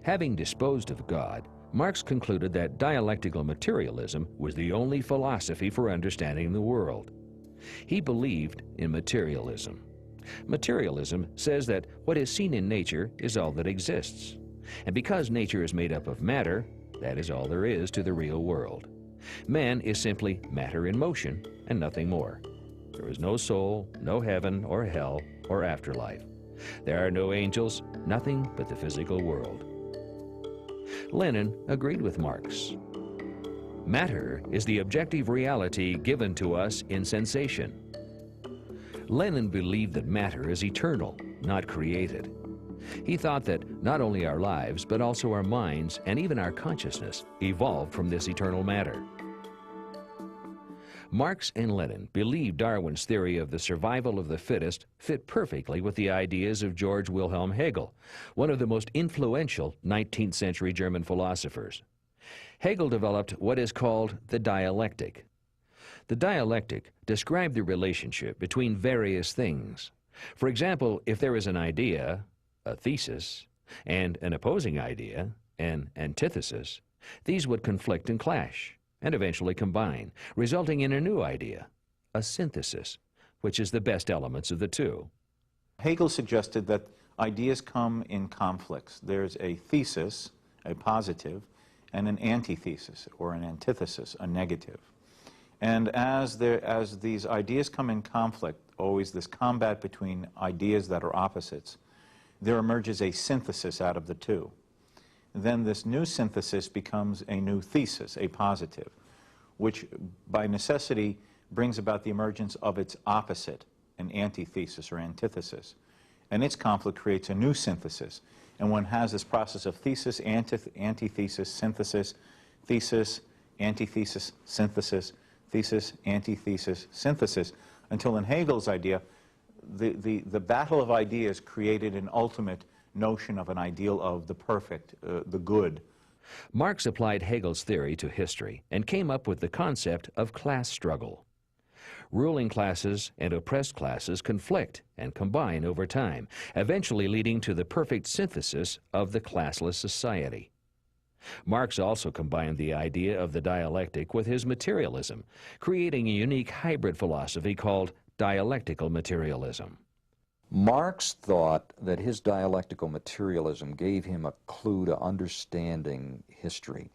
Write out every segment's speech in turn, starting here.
Having disposed of God, Marx concluded that dialectical materialism was the only philosophy for understanding the world. He believed in materialism. Materialism says that what is seen in nature is all that exists. And because nature is made up of matter, that is all there is to the real world. Man is simply matter in motion and nothing more. There is no soul, no heaven or hell or afterlife. There are no angels, nothing but the physical world. Lenin agreed with Marx. Matter is the objective reality given to us in sensation. Lenin believed that matter is eternal, not created. He thought that not only our lives, but also our minds and even our consciousness evolved from this eternal matter. Marx and Lenin believed Darwin's theory of the survival of the fittest fit perfectly with the ideas of Georg Wilhelm Hegel, one of the most influential 19th century German philosophers. Hegel developed what is called the dialectic. The dialectic described the relationship between various things. For example, if there is an idea, a thesis, and an opposing idea, an antithesis, these would conflict and clash, and eventually combine, resulting in a new idea, a synthesis, which is the best elements of the two. Hegel suggested that ideas come in conflicts. There's a thesis, a positive, and an antithesis, or an antithesis, a negative. And as these ideas come in conflict, always this combat between ideas that are opposites, there emerges a synthesis out of the two. Then this new synthesis becomes a new thesis, a positive, which by necessity brings about the emergence of its opposite, an antithesis or antithesis. And its conflict creates a new synthesis. And one has this process of thesis, antithesis, synthesis, thesis, antithesis, synthesis, thesis, antithesis, synthesis, until in Hegel's idea, the battle of ideas created an ultimate notion of an ideal of the perfect, the good. Marx applied Hegel's theory to history and came up with the concept of class struggle. Ruling classes and oppressed classes conflict and combine over time, eventually leading to the perfect synthesis of the classless society. Marx also combined the idea of the dialectic with his materialism, creating a unique hybrid philosophy called dialectical materialism. Marx thought that his dialectical materialism gave him a clue to understanding history.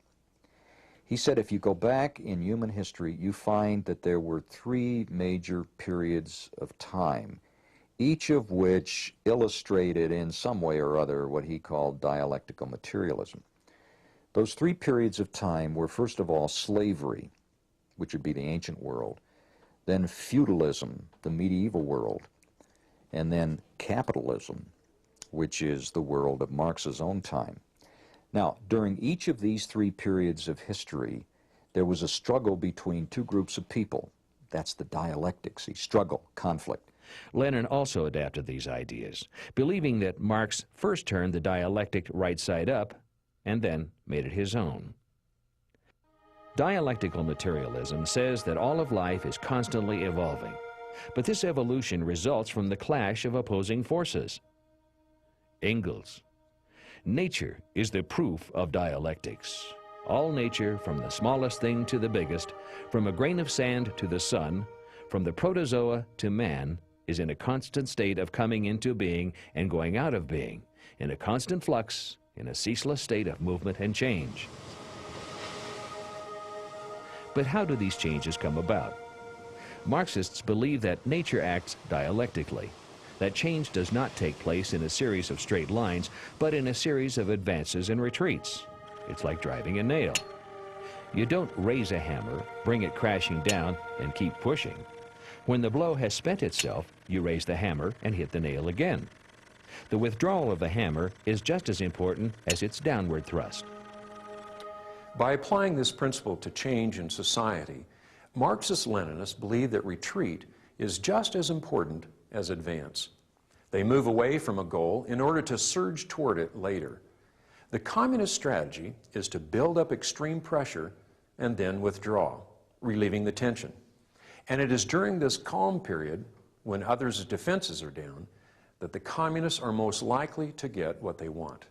He said if you go back in human history, you find that there were three major periods of time, each of which illustrated in some way or other what he called dialectical materialism. Those three periods of time were, first of all, slavery, which would be the ancient world, then feudalism, the medieval world, and then capitalism, which is the world of Marx's own time. Now, during each of these three periods of history, there was a struggle between two groups of people. That's the dialectic, see, struggle, conflict. Lenin also adapted these ideas, believing that Marx first turned the dialectic right side up and then made it his own. Dialectical materialism says that all of life is constantly evolving, but this evolution results from the clash of opposing forces. Engels: nature is the proof of dialectics. All nature, from the smallest thing to the biggest, from a grain of sand to the sun, from the protozoa to man, is in a constant state of coming into being and going out of being, in a constant flux, in a ceaseless state of movement and change. But how do these changes come about? Marxists believe that nature acts dialectically, that change does not take place in a series of straight lines, but in a series of advances and retreats. It's like driving a nail. You don't raise a hammer, bring it crashing down, and keep pushing. When the blow has spent itself, you raise the hammer and hit the nail again. The withdrawal of the hammer is just as important as its downward thrust. By applying this principle to change in society, Marxist-Leninists believe that retreat is just as important as advance. They move away from a goal in order to surge toward it later. The communist strategy is to build up extreme pressure and then withdraw, relieving the tension. And it is during this calm period, when others' defenses are down, that the communists are most likely to get what they want.